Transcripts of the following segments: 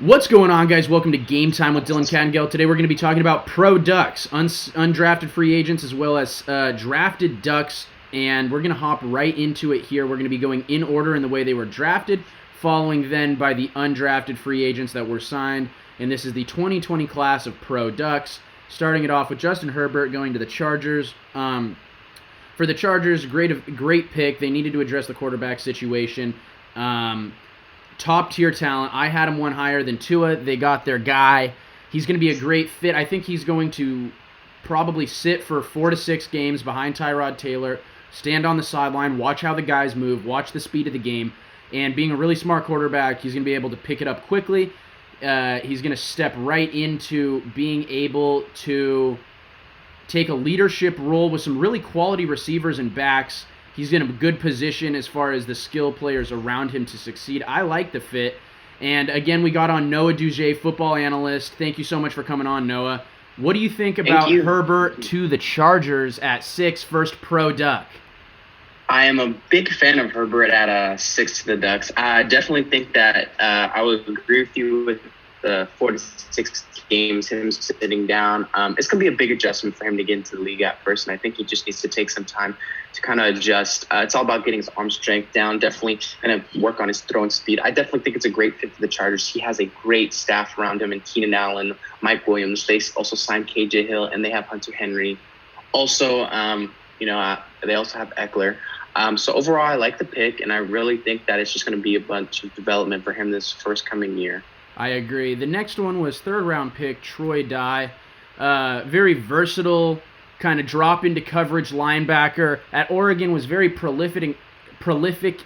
What's going on, guys? Welcome to Game Time with Dylan Kattengell. Today we're going to be talking about pro Ducks, undrafted free agents, as well as drafted Ducks, and we're going to hop right into it here. We're going to be going in order in the way they were drafted, following then by the undrafted free agents that were signed, and this is the 2020 class of pro Ducks, starting it off with Justin Herbert going to the Chargers. For the Chargers, great pick. They needed to address the quarterback situation. Top-tier talent. I had him one higher than Tua. They got their guy. He's going to be a great fit. I think he's going to probably sit for 4 to 6 games behind Tyrod Taylor, stand on the sideline, watch how the guys move, watch the speed of the game, and being a really smart quarterback, he's going to be able to pick it up quickly. He's going to step right into being able to take a leadership role with some really quality receivers and backs. He's in a good position as far as the skill players around him to succeed. I like the fit. And again, we got on Noah Dougé, football analyst. Thank you so much for coming on, Noah. What do you think about Herbert to the Chargers at 6, first pro Duck? I am a big fan of Herbert at 6 to the Ducks. I definitely think that I would agree with you with the 4 to 6 games, him sitting down. It's going to be a big adjustment for him to get into the league at first, and I think he just needs to take some time to kind of adjust. It's all about getting his arm strength down, definitely going to work on his throwing speed. I definitely think it's a great fit for the Chargers. He has a great staff around him, and Keenan Allen, Mike Williams. They also signed KJ Hill, and they have Hunter Henry. Also, they also have Eckler. So overall, I like the pick, and I really think that it's just going to be a bunch of development for him this first coming year. I agree. The next one was third-round pick Troy Dye. Very versatile, kind of drop into coverage linebacker. At Oregon, was very prolific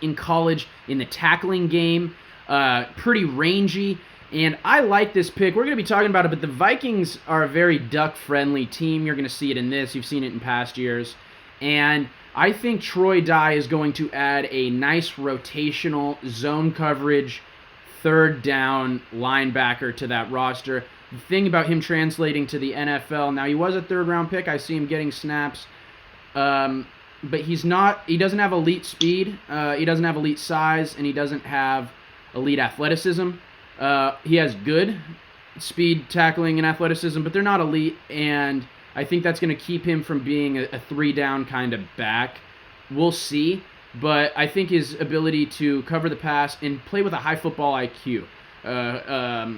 in college in the tackling game. Pretty rangy. And I like this pick. We're going to be talking about it, but the Vikings are a very Duck-friendly team. You're going to see it in this. You've seen it in past years. And I think Troy Dye is going to add a nice rotational zone coverage third down linebacker to that roster. The thing about him translating to the NFL, now he was a third-round pick. I see him getting snaps, but he doesn't have elite speed, he doesn't have elite size, and he doesn't have elite athleticism. He has good speed, tackling, and athleticism, but they're not elite, and I think that's going to keep him from being a three-down kind of back. We'll see. But I think his ability to cover the pass and play with a high football IQ,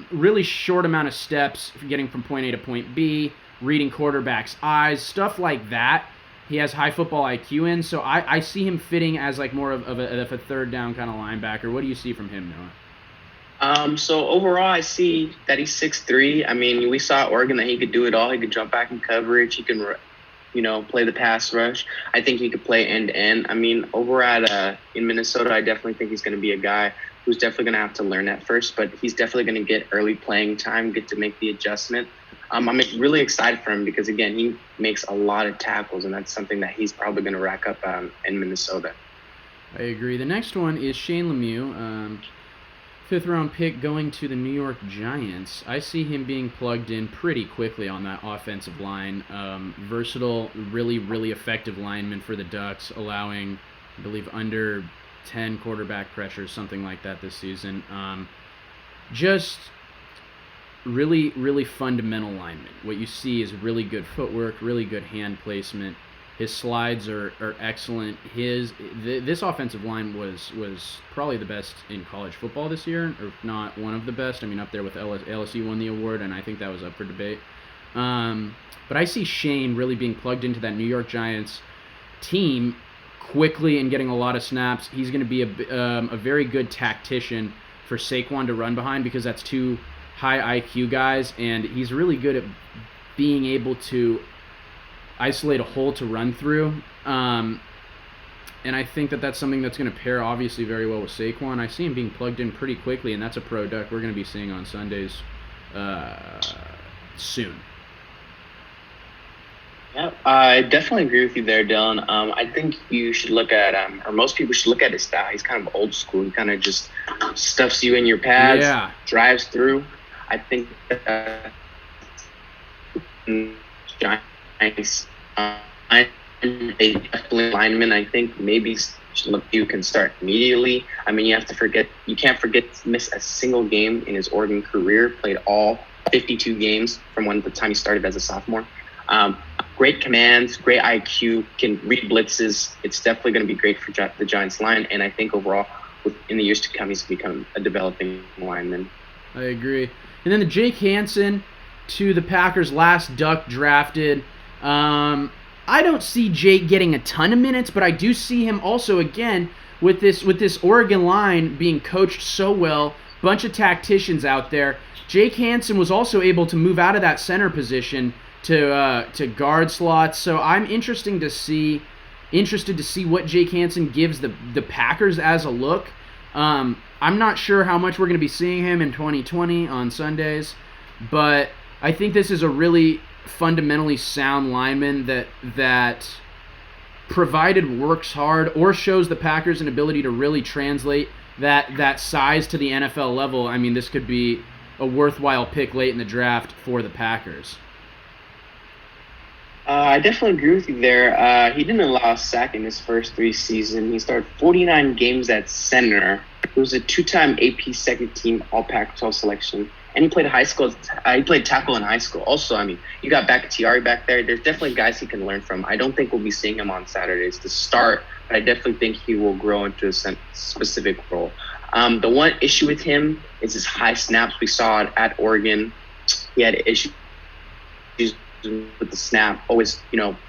really short amount of steps, getting from point A to point B, reading quarterbacks' eyes, stuff like that, he has high football IQ in. So I see him fitting as like more of a third down kind of linebacker. What do you see from him, Noah? So overall, I see that he's 6'3". I mean, we saw at Oregon that he could do it all. He could jump back in coverage. He can play the pass rush. I think he could play end-to-end. I mean, over at in Minnesota, I definitely think he's going to be a guy who's definitely going to have to learn at first, but he's definitely going to get early playing time, get to make the adjustment. I'm really excited for him because, again, he makes a lot of tackles, and that's something that he's probably going to rack up in Minnesota. I agree. The next one is Shane Lemieux. Fifth-round pick going to the New York Giants. I see him being plugged in pretty quickly on that offensive line. Versatile, really, really effective lineman for the Ducks, allowing, I believe, under 10 quarterback pressures, something like that this season. Just really, really fundamental lineman. What you see is really good footwork, really good hand placement. His slides are excellent. This offensive line was probably the best in college football this year, or if not one of the best. I mean, up there with LSU won the award, and I think that was up for debate. But I see Shane really being plugged into that New York Giants team quickly and getting a lot of snaps. He's going to be a very good tactician for Saquon to run behind because that's two high IQ guys, and he's really good at being able to isolate a hole to run through, and I think that that's something that's going to pair obviously very well with Saquon. I see him being plugged in pretty quickly, and that's a pro Duck we're going to be seeing on Sundays soon. Yeah, I definitely agree with you there, Dylan. I think you should look at, or most people should look at his style. He's kind of old school. He kind of just stuffs you in your pads, drives through. I think Giants, a definitely lineman. I think maybe You can start immediately. I mean, you can't forget to miss a single game in his Oregon career. Played all 52 games from the time he started as a sophomore. Great commands, great IQ, can read blitzes. It's definitely going to be great for the Giants line, and I think overall, in the years to come, he's become a developing lineman. I agree. And then the Jake Hansen to the Packers, last Duck drafted. I don't see Jake getting a ton of minutes, but I do see him also, again, with this Oregon line being coached so well, bunch of tacticians out there. Jake Hansen was also able to move out of that center position to guard slots, so I'm interested to see what Jake Hansen gives the Packers as a look. I'm not sure how much we're going to be seeing him in 2020 on Sundays, but I think this is a really fundamentally sound lineman that provided works hard or shows the Packers an ability to really translate that size to the NFL level. I mean, this could be a worthwhile pick late in the draft for the Packers. I definitely agree with you there. He didn't allow a sack in his first 3 seasons. He started 49 games at center. He was a 2-time AP second-team All-Pac-12 selection, and he played he played tackle in high school. Also, I mean, you got Bakhtiari back there. There's definitely guys he can learn from. I don't think we'll be seeing him on Saturdays to start, but I definitely think he will grow into a specific role. The one issue with him is his high snaps. We saw it at Oregon. He had issues with the snap, always,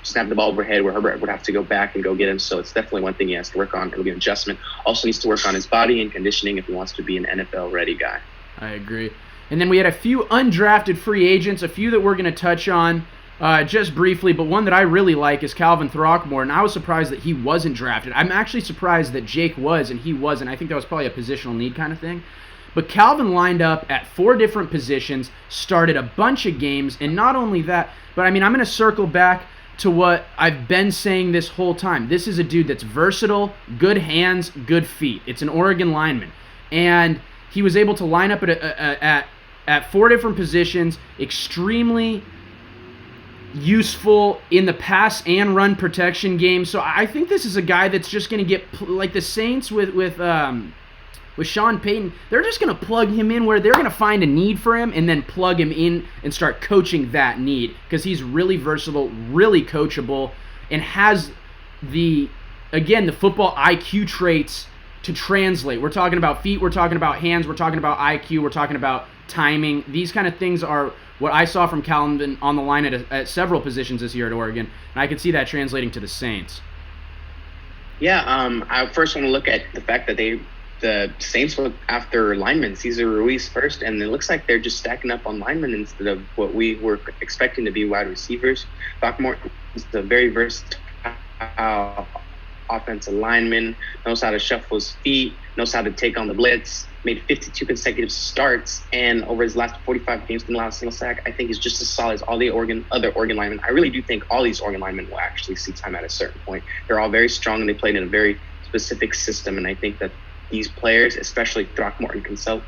snap the ball overhead where Herbert would have to go back and go get him. So it's definitely one thing he has to work on. It'll be an adjustment. Also needs to work on his body and conditioning if he wants to be an NFL-ready guy. I agree. And then we had a few undrafted free agents, a few that we're going to touch on just briefly, but one that I really like is Calvin Throckmorton. I was surprised that he wasn't drafted. I'm actually surprised that Jake was and he wasn't. I think that was probably a positional need kind of thing. But Calvin lined up at 4 different positions, started a bunch of games, and not only that, but I mean, I'm going to circle back to what I've been saying this whole time. This is a dude that's versatile, good hands, good feet. It's an Oregon lineman. And he was able to line up at 4 different positions, extremely useful in the pass and run protection game. So I think this is a guy that's just going to get, like the Saints with Sean Payton, they're just going to plug him in where they're going to find a need for him and then plug him in and start coaching that need because he's really versatile, really coachable, and has the football IQ traits to translate. We're talking about feet, we're talking about hands, we're talking about IQ, we're talking about timing. These kind of things are what I saw from Calvin on the line at several positions this year at Oregon, and I could see that translating to the Saints. Yeah, I first want to look at the fact that the Saints went after linemen, Cesar Ruiz first, and it looks like they're just stacking up on linemen instead of what we were expecting to be wide receivers. Throckmorton is a very versatile offensive lineman, knows how to shuffle his feet, knows how to take on the blitz, made 52 consecutive starts, and over his last 45 games didn't allow a single sack. I think he's just as solid as all the other Oregon linemen. I really do think all these Oregon linemen will actually see time at a certain point. They're all very strong, and they played in a very specific system, and I think that these players, especially Throckmorton himself,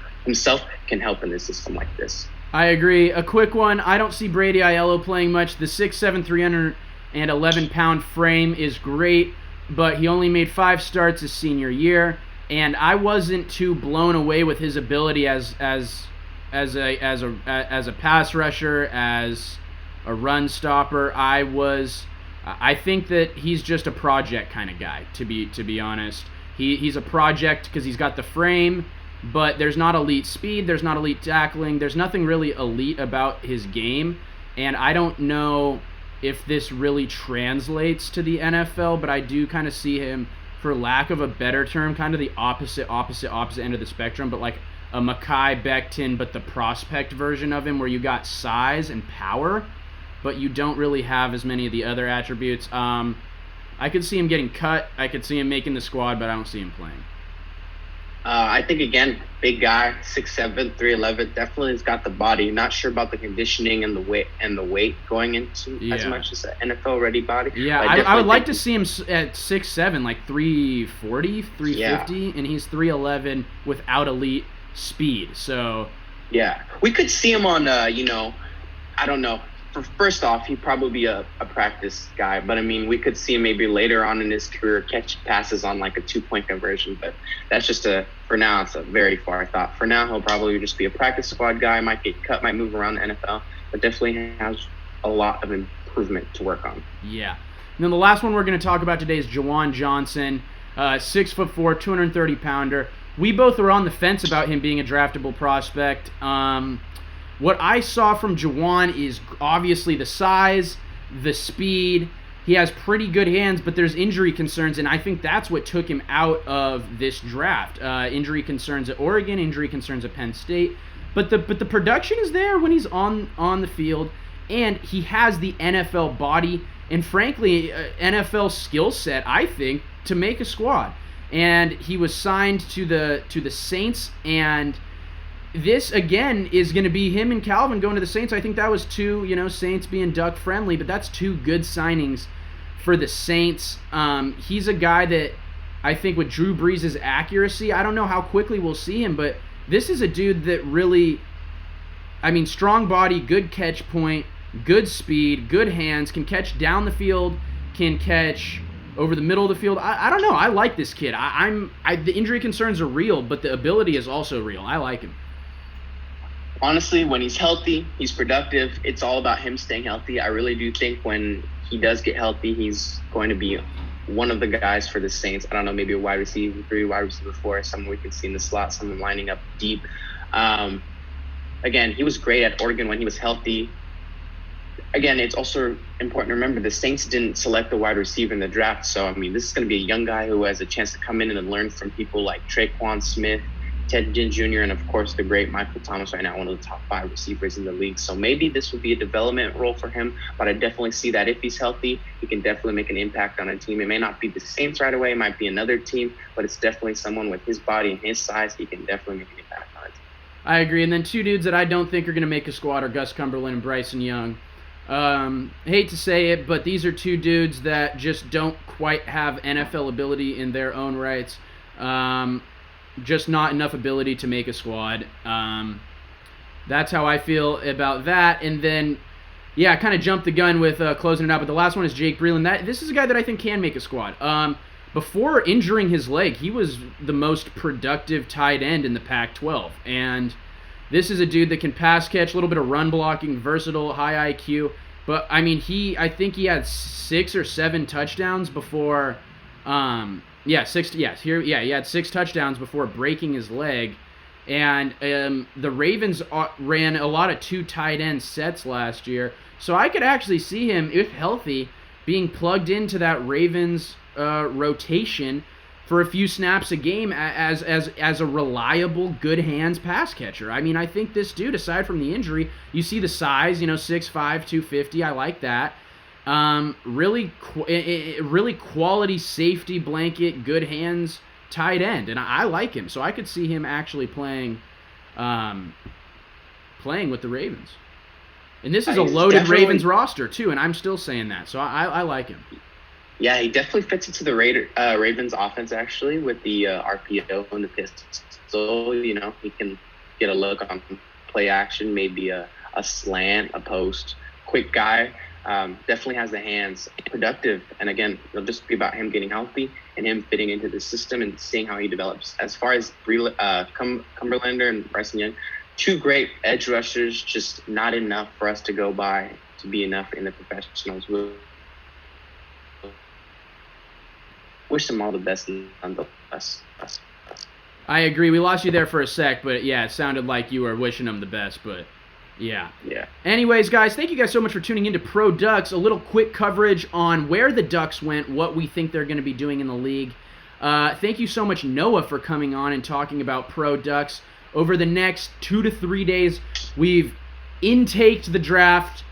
can help in a system like this. I agree. A quick one. I don't see Brady Aiello playing much. The 6'7", 311-pound frame is great, but he only made 5 starts his senior year, and I wasn't too blown away with his ability as a pass rusher, as a run stopper. I think that he's just a project kind of guy, to be honest. He's a project because he's got the frame, but there's not elite speed, there's not elite tackling, there's nothing really elite about his game, and I don't know if this really translates to the NFL, but I do kind of see him, for lack of a better term, kind of the opposite end of the spectrum, but like a Mekhi Becton, but the prospect version of him where you got size and power, but you don't really have as many of the other attributes. I could see him getting cut. I could see him making the squad, but I don't see him playing. I think, again, big guy, 6'7", 311, definitely has got the body. Not sure about the conditioning and the weight going into as much as an NFL-ready body. Yeah, I would like to see him at 6'7", like 340, 350, and he's 311 without elite speed. So yeah, we could see him on, I don't know, first off, he'd probably be a practice guy. But, I mean, we could see him maybe later on in his career catch passes on, like, a 2-point conversion. But that's just for now, it's a very far thought. For now, he'll probably just be a practice squad guy, might get cut, might move around the NFL, but definitely has a lot of improvement to work on. Yeah. And then the last one we're going to talk about today is Jawan Johnson, 6'4", 230-pounder. We both are on the fence about him being a draftable prospect. What I saw from Jawan is obviously the size, the speed. He has pretty good hands, but there's injury concerns, and I think that's what took him out of this draft. Injury concerns at Oregon, injury concerns at Penn State. But the production is there when he's on the field, and he has the NFL body and, frankly, NFL skill set, I think, to make a squad. And he was signed to the Saints, and this, again, is going to be him and Calvin going to the Saints. I think that was two, Saints being Duck friendly, but that's two good signings for the Saints. He's a guy that I think with Drew Brees' accuracy, I don't know how quickly we'll see him, but this is a dude that really, strong body, good catch point, good speed, good hands, can catch down the field, can catch over the middle of the field. I don't know. I like this kid. The injury concerns are real, but the ability is also real. I like him. Honestly, when he's healthy, he's productive. It's all about him staying healthy. I really do think when he does get healthy, he's going to be one of the guys for the Saints. I don't know, maybe a wide receiver 3, wide receiver 4, someone we can see in the slot, someone lining up deep. Again, he was great at Oregon when he was healthy. Again, it's also important to remember the Saints didn't select a wide receiver in the draft. So, this is going to be a young guy who has a chance to come in and learn from people like Traquan Smith, Ted Ginn Jr., and, of course, the great Michael Thomas, right now one of the top 5 receivers in the league. So maybe this would be a development role for him, but I definitely see that if he's healthy, he can definitely make an impact on a team. It may not be the Saints right away. It might be another team, but it's definitely someone with his body and his size. He can definitely make an impact on it. I agree. And then two dudes that I don't think are going to make a squad are Gus Cumberland and Bryson Young. Hate to say it, but these are two dudes that just don't quite have NFL ability in their own rights. Just not enough ability to make a squad. That's how I feel about that. And then, I kind of jumped the gun with closing it out, but the last one is Jake Breeland. This is a guy that I think can make a squad. Before injuring his leg, he was the most productive tight end in the Pac-12. And this is a dude that can pass catch, a little bit of run blocking, versatile, high IQ. But, I think he had 6 or 7 touchdowns before... he had 6 touchdowns before breaking his leg. And the Ravens ran a lot of 2 tight end sets last year. So I could actually see him, if healthy, being plugged into that Ravens rotation for a few snaps a game as a reliable, good hands pass catcher. I think this dude, aside from the injury, you see the size, 6'5", 250. I like that. Really quality safety blanket, good hands tight end, and I like him. So I could see him actually playing with the Ravens. And this is a loaded Ravens roster too, and I'm still saying that. So I like him. Yeah, he definitely fits into the Ravens offense actually with the RPO and the pistol. He can get a look on play action, maybe a slant, a post, quick guy. Definitely has the hands, productive, and again, it'll just be about him getting healthy and him fitting into the system and seeing how he develops. As far as Cumberlander and Bryson Young, 2 great edge rushers, just not enough for us to go by to be enough in the professionals. We'll wish them all the best nonetheless. I agree. We lost you there for a sec, but it sounded like you were wishing them the best, but... Yeah. Anyways, guys, thank you guys so much for tuning into Pro Ducks. A little quick coverage on where the Ducks went, what we think they're going to be doing in the league. Thank you so much, Noah, for coming on and talking about Pro Ducks. Over the next 2 to 3 days, we've intaked the draft,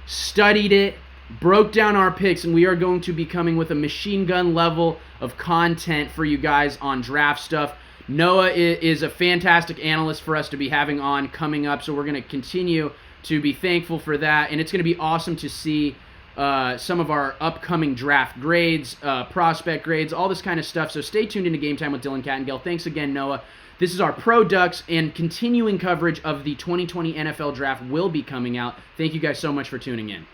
studied it, broke down our picks, and we are going to be coming with a machine gun level of content for you guys on draft stuff. Noah is a fantastic analyst for us to be having on coming up, so we're going to continue to be thankful for that, and it's going to be awesome to see some of our upcoming draft grades, prospect grades, all this kind of stuff. So stay tuned into Game Time with Dylan Kattengell. Thanks again, Noah. This is our Pro Ducks, and continuing coverage of the 2020 NFL Draft will be coming out. Thank you guys so much for tuning in.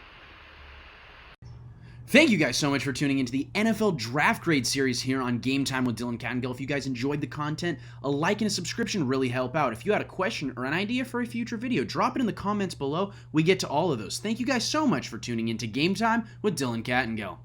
Thank you guys so much for tuning into the NFL Draft Grade series here on Game Time with Dylan Kattengell. If you guys enjoyed the content, a like and a subscription really help out. If you had a question or an idea for a future video, drop it in the comments below. We get to all of those. Thank you guys so much for tuning into Game Time with Dylan Kattengell.